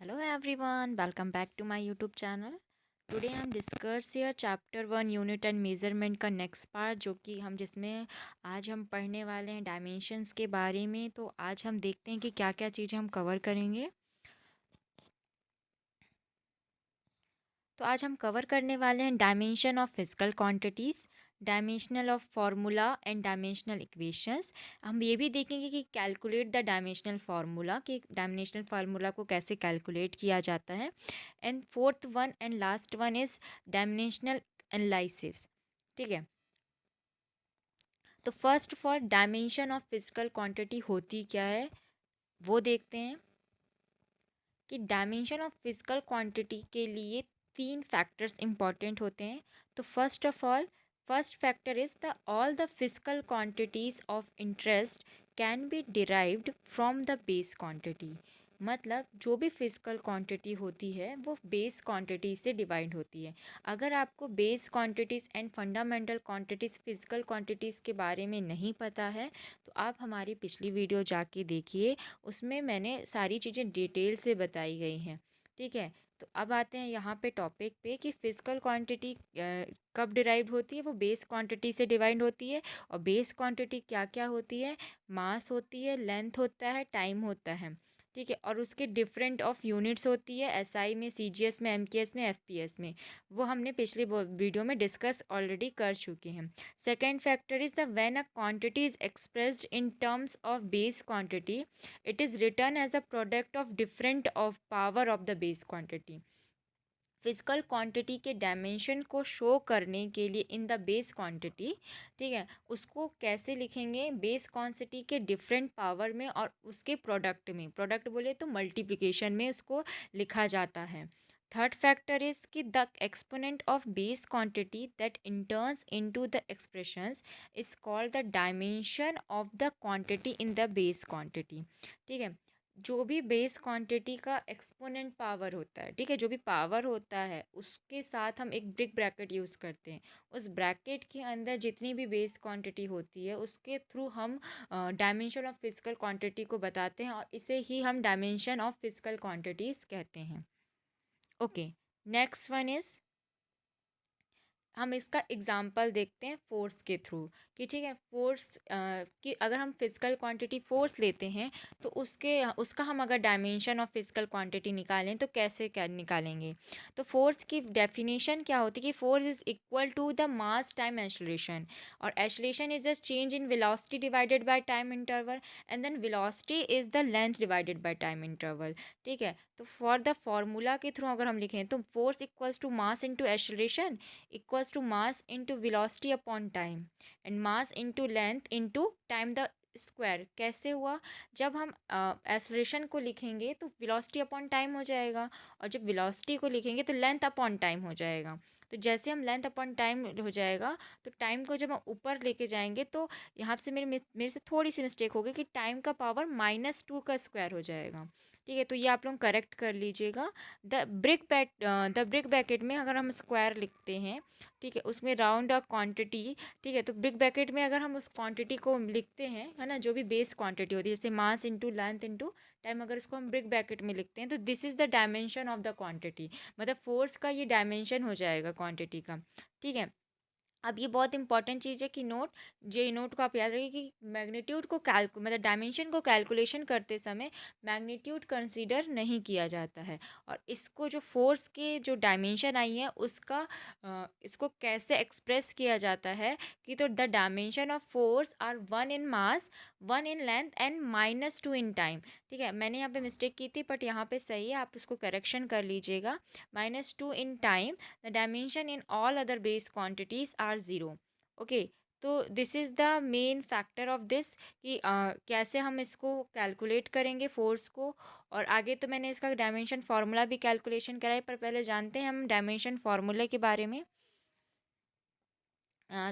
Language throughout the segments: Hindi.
Hello everyone, welcome back to my YouTube channel. Today हम discuss here chapter 1 unit and measurement का नेक्स्ट पार्ट जो कि जिसमें आज हम पढ़ने वाले हैं डायमेंशंस के बारे में। तो आज हम देखते हैं कि क्या क्या चीज़ें हम कवर करेंगे। तो आज हम कवर करने वाले हैं dimension of physical quantities, dimensional of formula and dimensional equations. हम ये भी देखेंगे कि कैलकुलेट द डायमेंशनल फार्मूला, कि डायमेंशनल फार्मूला को कैसे कैलकुलेट किया जाता है। And fourth one and last one is dimensional analysis. ठीक है, तो first of all dimension of physical quantity होती क्या है वो देखते हैं कि डायमेंशन ऑफ फिजिकल क्वांटिटी के लिए तीन फैक्टर्स इंपॉर्टेंट होते हैं। तो first factor is the all the physical quantities of interest can be derived from the base quantity. मतलब जो भी फिजिकल क्वांटिटी होती है वो बेस क्वांटिटी से डिवाइड होती है। अगर आपको base quantities and fundamental quantities physical quantities के बारे में नहीं पता है तो आप हमारी पिछली वीडियो जाके देखिए, उसमें मैंने सारी चीज़ें डिटेल से बताई गई हैं। ठीक है, तो अब आते हैं यहाँ पे टॉपिक पे कि फिजिकल क्वांटिटी कब डिराइव होती है। वो बेस क्वांटिटी से डिवाइड होती है। और बेस क्वांटिटी क्या क्या होती है? मास होती है, लेंथ होता है, टाइम होता है। ठीक है, और उसके डिफरेंट ऑफ यूनिट्स होती है, एसआई में, सीजीएस में, एमकेएस में, एफपीएस में। वो हमने पिछले वीडियो में डिस्कस ऑलरेडी कर चुके हैं। Second factor is that when a quantity is expressed in terms of base quantity, it is written as a product of different of power of the base quantity. Physical quantity के डायमेंशन को शो करने के लिए इन द बेस क्वांटिटी, ठीक है, उसको कैसे लिखेंगे? बेस क्वांटिटी के डिफरेंट पावर में और उसके प्रोडक्ट में, प्रोडक्ट बोले तो मल्टीप्लिकेशन में उसको लिखा जाता है। थर्ड फैक्टर इज कि the exponent of base quantity that interns into the expressions is called the dimension of the quantity in the base quantity. ठीक है, जो भी बेस क्वांटिटी का एक्सपोनेंट पावर होता है, ठीक है, जो भी पावर होता है उसके साथ हम एक ब्रिक ब्रैकेट यूज़ करते हैं। उस ब्रैकेट के अंदर जितनी भी बेस क्वांटिटी होती है उसके थ्रू हम डायमेंशन ऑफ फिजिकल क्वांटिटी को बताते हैं, और इसे ही हम डायमेंशन ऑफ फिजिकल क्वांटिटीज़ कहते हैं। ओके, नेक्स्ट वन इज़, हम इसका एग्जाम्पल देखते हैं फोर्स के थ्रू कि ठीक है, फोर्स कि अगर हम फिजिकल क्वांटिटी फोर्स लेते हैं तो उसका हम अगर डायमेंशन ऑफ फिजिकल क्वांटिटी निकालें तो कैसे क्या निकालेंगे? तो फोर्स की डेफिनेशन क्या होती है कि force is equal to the mass time acceleration, और acceleration is just change in velocity divided by time interval, and then velocity is the length divided by time interval. ठीक है, तो फॉर द फॉर्मूला के थ्रू अगर हम लिखें तो force equals to mass into acceleration equals to mass into velocity upon time and mass into length into time the square. कैसे हुआ? जब हम एक्सेलरेशन को लिखेंगे तो वेलोसिटी अपॉन टाइम हो जाएगा, और जब वेलोसिटी को लिखेंगे तो लेंथ अपॉन टाइम हो जाएगा। तो जैसे हम लेंथ अपॉन टाइम हो जाएगा तो टाइम को जब हम ऊपर लेके जाएंगे तो यहाँ से मेरे से थोड़ी सी मिस्टेक हो गई कि टाइम का पावर -2 का स्क्वायर हो जाएगा। ठीक है, तो ये आप लोग करेक्ट कर लीजिएगा। द ब्रिक ब्रैकेट में अगर हम स्क्वायर लिखते हैं, ठीक है, उसमें राउंड अ क्वांटिटी, ठीक है, तो ब्रिक ब्रैकेट में अगर हम उस क्वांटिटी को लिखते हैं, है ना, जो भी बेस क्वांटिटी होती है जैसे mass into length into time, अगर इसको हम ब्रिक ब्रैकेट में लिखते हैं तो this is the dimension of the quantity. मतलब फोर्स का ये डायमेंशन हो जाएगा क्वांटिटी का। ठीक है, अब ये बहुत इंपॉर्टेंट चीज़ है कि नोट को आप याद रखिए कि मैग्नीट्यूड को मतलब डायमेंशन को कैलकुलेशन करते समय मैग्नीट्यूड कंसीडर नहीं किया जाता है। और इसको जो फोर्स के जो डायमेंशन आई है उसका इसको कैसे एक्सप्रेस किया जाता है कि तो the dimension of force are 1 in mass, 1 in length and -2 in time. ठीक है, मैंने यहाँ पे मिस्टेक की थी बट यहाँ पे सही है, आप इसको करेक्शन कर लीजिएगा। -2 in time, the dimension in all other base quantities are 0. Okay, तो this is the main factor of this कि कैसे हम इसको कैलकुलेट करेंगे फोर्स को। और आगे तो मैंने इसका डायमेंशन फार्मूला भी कैलकुलेशन कराई, पर पहले जानते हैं हम डायमेंशन फार्मूले के बारे में।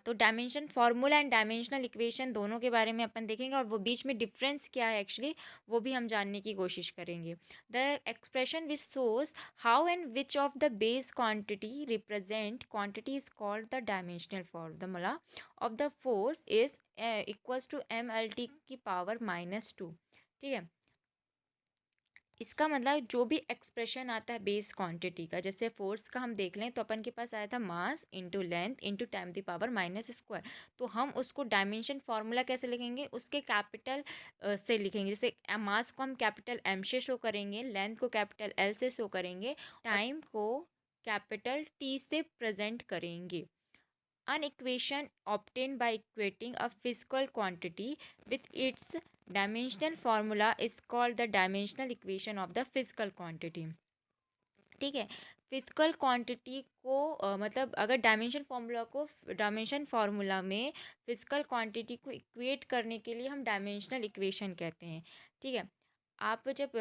तो dimension formula and dimensional equation दोनों के बारे में अपन देखेंगे, और वो बीच में डिफरेंस क्या है एक्चुअली वो भी हम जानने की कोशिश करेंगे। The expression which shows how and which of the base quantity represent quantity is called the dimensional formula of the force is equals to mLT की पावर -2। ठीक है, इसका मतलब जो भी एक्सप्रेशन आता है बेस क्वांटिटी का, जैसे फोर्स का हम देख लें तो अपन के पास आया था मास इंटू लेंथ इंटू 10⁻⁻²। तो हम उसको डायमेंशन फार्मूला कैसे लिखेंगे, उसके कैपिटल से लिखेंगे। जैसे मास को हम कैपिटल एम से शो करेंगे, लेंथ को कैपिटल एल से शो करेंगे, टाइम को कैपिटल टी से प्रेजेंट करेंगे। An equation obtained by equating a physical quantity with its dimensional formula is called the dimensional equation of the physical quantity। ठीक है, फिजिकल क्वांटिटी को मतलब अगर डायमेंशन फार्मूला में फिजिकल क्वांटिटी को इक्वेट करने के लिए हम डायमेंशनल इक्वेशन कहते हैं। ठीक है, आप जब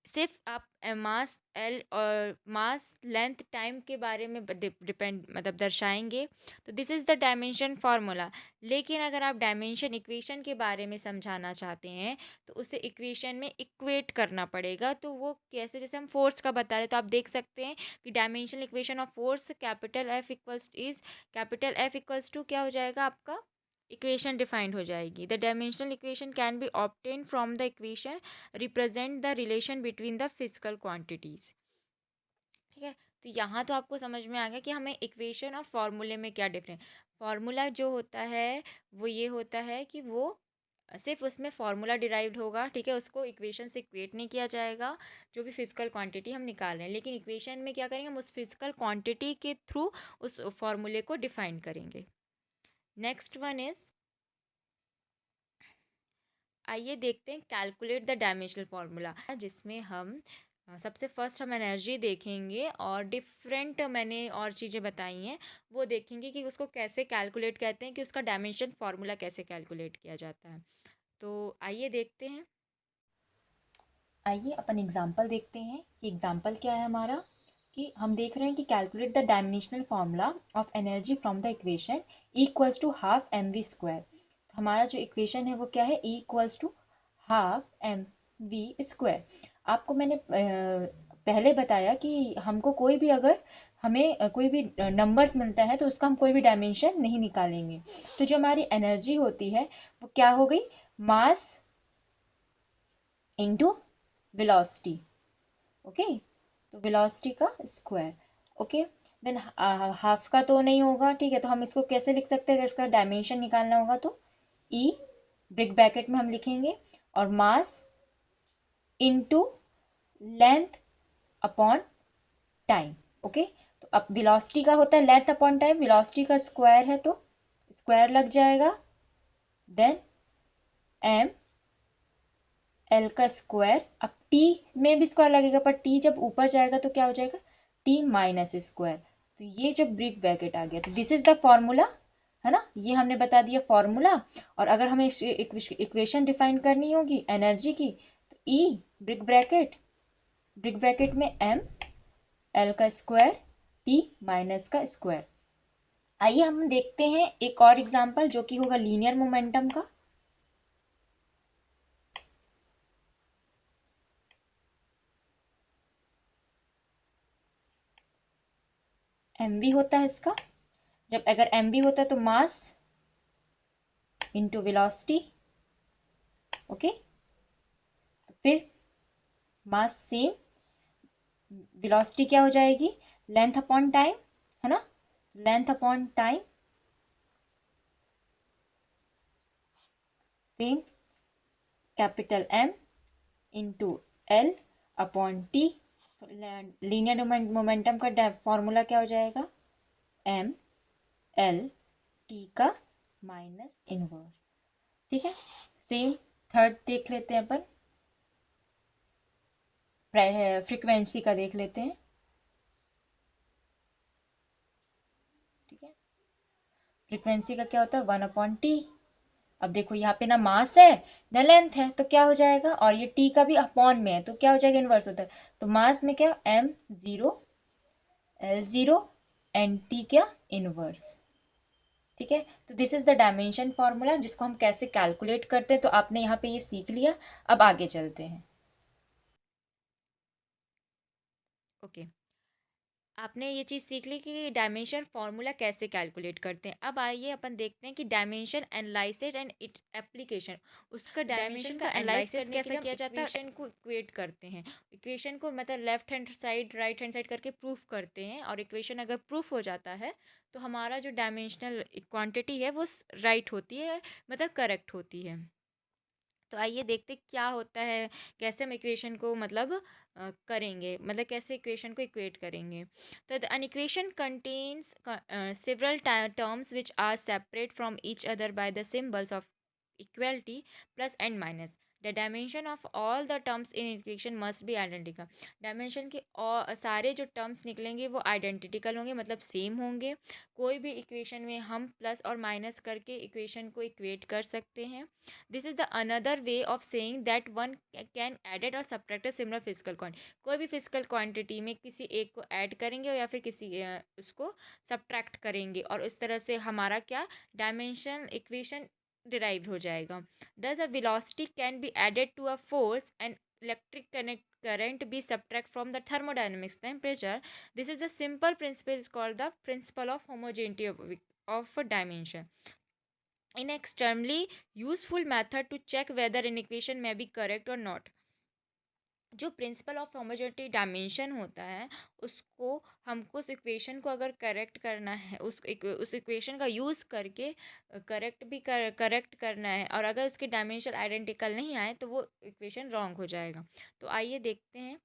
सिर्फ आप मास एल और मास लेंथ टाइम के बारे में डिपेंड मतलब दर्शाएंगे तो this is the dimension formula. लेकिन अगर आप डायमेंशन इक्वेशन के बारे में समझाना चाहते हैं तो उसे इक्वेशन में इक्वेट करना पड़ेगा। तो वो कैसे, जैसे हम फोर्स का बता रहे तो आप देख सकते हैं कि dimensional equation of force capital F equals to क्या हो जाएगा, आपका इक्वेशन डिफाइंड हो जाएगी। The dimensional equation can be obtain from the equation represent the relation between the physical quantities. ठीक है, तो यहाँ तो आपको समझ में आ गया कि हमें इक्वेशन और फार्मूले में क्या डिफरेंस। फार्मूला जो होता है वो ये होता है कि वो सिर्फ उसमें फार्मूला डिराइव्ड होगा। ठीक है, उसको इक्वेशन से इक्वेट नहीं किया जाएगा जो भी फिजिकल क्वांटिटी हम निकाल रहे हैं। लेकिन इक्वेशन में क्या करेंगे, हम उस फिजिकल क्वांटिटी के थ्रू उस फार्मूले को डिफाइन करेंगे। नेक्स्ट वन इज, आइए देखते हैं कैलकुलेट द डायमेंशनल फार्मूला, जिसमें हम सबसे फर्स्ट हम एनर्जी देखेंगे और डिफरेंट मैंने और चीज़ें बताई हैं वो देखेंगे कि उसको कैसे कैलकुलेट कहते हैं, कि उसका डायमेंशन फार्मूला कैसे कैलकुलेट किया जाता है। तो आइए देखते हैं। आइए अपन एग्जाम्पल देखते हैं कि एग्जाम्पल क्या है हमारा। कि हम देख रहे हैं कि calculate the dimensional formula of energy from the equation E equals to half M V square. तो हमारा जो इक्वेशन है वो क्या है, E equals to half M V square. आपको मैंने पहले बताया कि हमको कोई भी अगर हमें कोई भी नंबर्स मिलता है तो उसका हम कोई भी डायमेंशन नहीं निकालेंगे। तो जो हमारी एनर्जी होती है वो क्या हो गई, मास इंटू वेलोसिटी। ओके, तो वेलोसिटी का स्क्वायर। ओके, देन हाफ का तो नहीं होगा। ठीक है, तो हम इसको कैसे लिख सकते हैं, अगर इसका डायमेंशन निकालना होगा तो ई ब्रिक ब्रैकेट में हम लिखेंगे और mass into length upon time. Okay, तो अब वेलोसिटी का होता है लेंथ अपॉन टाइम, वेलोसिटी का स्क्वायर है तो स्क्वायर लग जाएगा। देन एम एल का स्क्वायर, अब टी में भी स्क्वायर लगेगा पर टी जब ऊपर जाएगा तो क्या हो जाएगा, टी माइनस स्क्वायर। तो ये जब ब्रिक ब्रैकेट आ गया तो दिस इज द फॉर्मूला, है ना, ये हमने बता दिया फॉर्मूला। और अगर हमें इक्वेशन डिफाइन करनी होगी एनर्जी की तो ई ब्रिक ब्रैकेट में एम एल का स्क्वायर टी माइनस का स्क्वायर। आइए हम देखते हैं एक और एग्जांपल जो कि होगा लीनियर मोमेंटम का। एम वी होता है इसका, जब अगर एम वी होता है तो मास इंटू वेलोसिटी। ओके, तो फिर मास सेम, वेलोसिटी क्या हो जाएगी, लेंथ अपॉन टाइम, है ना, length upon time same, capital M into L upon T. तो लीनियर मोमेंटम का फॉर्मूला क्या हो जाएगा, एम एल टी का माइनस इनवर्स। ठीक है, सेम थर्ड देख लेते हैं अपन, फ्रीक्वेंसी का देख लेते हैं। ठीक है, फ्रीक्वेंसी का क्या होता है, 1/t। अब देखो यहाँ पे ना मास है ना लेंथ है तो क्या हो जाएगा, और ये t का भी अपॉन में है तो क्या हो जाएगा, इनवर्स होता है। तो मास में क्या, m0 l0 एंड t क्या, इनवर्स। ठीक है, तो this is the dimension formula जिसको हम कैसे कैलकुलेट करते हैं। तो आपने यहाँ पे ये सीख लिया, अब आगे चलते हैं। ओके, आपने ये चीज़ सीख ली कि डायमेंशन फार्मूला कैसे कैलकुलेट करते हैं। अब आइए अपन देखते हैं कि dimension analysis and it application. उसका डायमेंशन का एनालाइज करने कैसे किया जाता है, इक्वेशन को इक्वेट करते हैं। इक्वेशन को मतलब left hand side right hand side करके प्रूफ करते हैं, और इक्वेशन अगर प्रूफ हो जाता है तो हमारा जो डायमेंशनल क्वांटिटी है वो राइट होती है, मतलब करेक्ट होती है। तो आइए देखते क्या होता है, कैसे हम इक्वेशन को मतलब करेंगे, मतलब कैसे इक्वेशन को इक्वेट करेंगे। तो an equation contains several terms which are separate from each other by the symbols of equality plus and minus. The dimension of all the terms in equation must be identical. Dimension के और सारे जो टर्म्स निकलेंगे वो आइडेंटिकल होंगे, मतलब सेम होंगे। कोई भी इक्वेशन में हम प्लस और माइनस करके इक्वेशन को इक्वेट कर सकते हैं। This is the another way of saying that one can added और subtract a similar physical quantity. कोई भी फिजिकल क्वांटिटी में किसी एक को ऐड करेंगे या फिर किसी उसको सब्ट्रैक्ट करेंगे, और इस तरह से हमारा क्या डायमेंशन इक्वेशन डिराइव हो जाएगा। Thus a velocity can be added to a force and electric current be subtract from the thermodynamics temperature. This is the simple principle is called the principle of homogeneity of a dimension. In extremely useful method to check whether an equation may be correct or not. जो प्रिंसिपल ऑफ होमोजेनिटी डायमेंशन होता है, उसको हमको उस इक्वेशन को अगर करेक्ट करना है, उस इक्वेशन का यूज़ करके करेक्ट करना है, और अगर उसके डायमेंशन आइडेंटिकल नहीं आए तो वो इक्वेशन रॉन्ग हो जाएगा। तो आइए देखते हैं,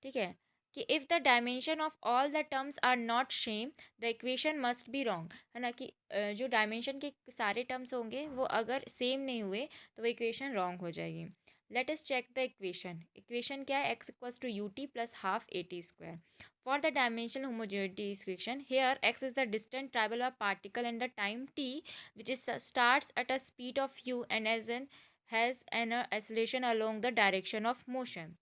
ठीक है, कि if the dimension of all the terms are not same the equation must be wrong, है ना, कि जो डायमेंशन के सारे टर्म्स होंगे वो अगर सेम नहीं हुए तो वो इक्वेशन रॉन्ग हो जाएगी। Let us check the equation. Equation क्या है? X equals to ut plus half at square. For the dimensional homogeneity equation, here x is the distance traveled by particle in the time t, which is starts at a speed of u and has an acceleration along the direction of motion.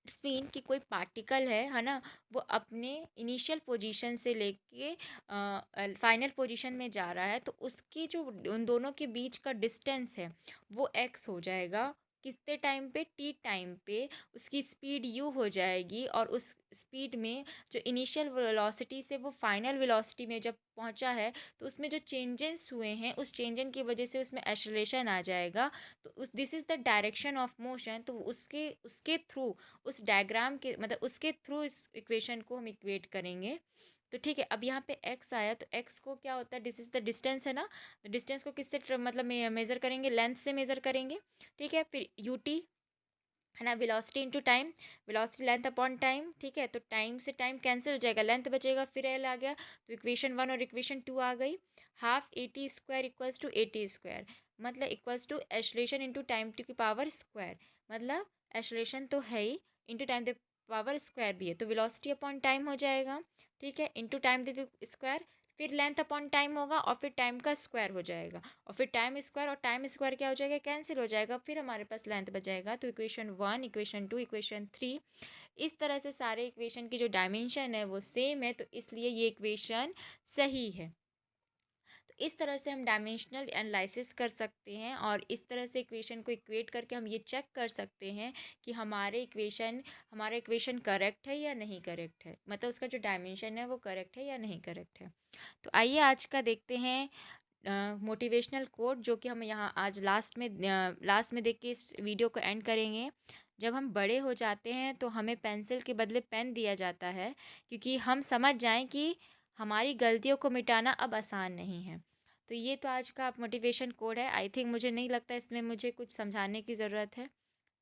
It's mean कि कोई पार्टिकल है ना, वो अपने इनिशियल पोजीशन से लेके फाइनल पोजीशन में जा रहा है, तो उसकी जो उन दोनों के बीच का डिस्टेंस है वो एक्स हो जाएगा। कितने टाइम पे? टी टाइम पे उसकी स्पीड यू हो जाएगी, और उस स्पीड में जो इनिशियल वेलोसिटी से वो फाइनल वेलोसिटी में जब पहुंचा है तो उसमें जो चेंजेस हुए हैं उस चेंजन की वजह से उसमें एक्सेलरेशन आ जाएगा। तो this is the direction of motion. तो उसके उसके थ्रू, उस डायग्राम के मतलब उसके थ्रू इस इक्वेशन को हम इक्वेट करेंगे। तो ठीक है, अब यहाँ पे x आया तो x को क्या होता है, दिस इज द डिस्टेंस है ना, तो डिस्टेंस को किससे मतलब मेज़र करेंगे? लेंथ से मेज़र करेंगे। ठीक है, फिर ut है ना, velocity into time, velocity length upon time. ठीक है, तो टाइम से टाइम कैंसिल हो जाएगा, लेंथ बचेगा, फिर एल आ गया, तो इक्वेशन 1 और इक्वेशन 2 आ गई। Half AT square equals to AT square, मतलब equals to acceleration into time to की पावर स्क्वायर, मतलब एक्सेलरेशन तो है ही, into time the power square भी है, तो वेलोसिटी अपॉन टाइम हो जाएगा। ठीक है, इनटू टाइम द स्क्वायर, फिर लेंथ अपॉन टाइम होगा, और फिर टाइम का स्क्वायर हो जाएगा, और फिर टाइम स्क्वायर और टाइम स्क्वायर क्या हो जाएगा? कैंसिल हो जाएगा, फिर हमारे पास लेंथ बचेगा। तो इक्वेशन 1, इक्वेशन 2, इक्वेशन 3, इस तरह से सारे इक्वेशन की जो डायमेंशन है वो सेम है, तो इसलिए ये इक्वेशन सही है। तो इस तरह से हम डायमेंशनल एनालिसिस कर सकते हैं, और इस तरह से इक्वेशन को इक्वेट करके हम ये चेक कर सकते हैं कि हमारा इक्वेशन करेक्ट है या नहीं करेक्ट है, मतलब उसका जो डायमेंशन है वो करेक्ट है या नहीं करेक्ट है। तो आइए आज का देखते हैं मोटिवेशनल कोट, जो कि हम यहाँ आज लास्ट में देख के इस वीडियो को एंड करेंगे। जब हम बड़े हो जाते हैं तो हमें पेंसिल के बदले पेन दिया जाता है, क्योंकि हम समझ जाएं कि हमारी गलतियों को मिटाना अब आसान नहीं है। तो ये तो आज का मोटिवेशन कोड है। आई थिंक, मुझे नहीं लगता इसमें मुझे कुछ समझाने की ज़रूरत है।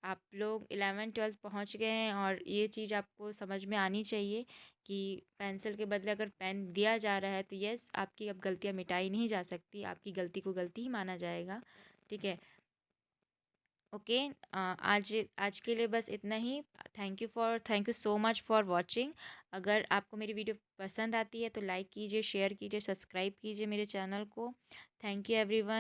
आप लोग 11th-12th पहुंच गए हैं, और ये चीज़ आपको समझ में आनी चाहिए कि पेंसिल के बदले अगर पेन दिया जा रहा है तो यस, आपकी अब गलतियां मिटाई नहीं जा सकती, आपकी गलती को गलती ही माना जाएगा। ठीक है, ओके। आज आज के लिए बस इतना ही। Thank you so much for watching. अगर आपको मेरी वीडियो पसंद आती है तो लाइक कीजिए, शेयर कीजिए, सब्सक्राइब कीजिए मेरे चैनल को। Thank you everyone.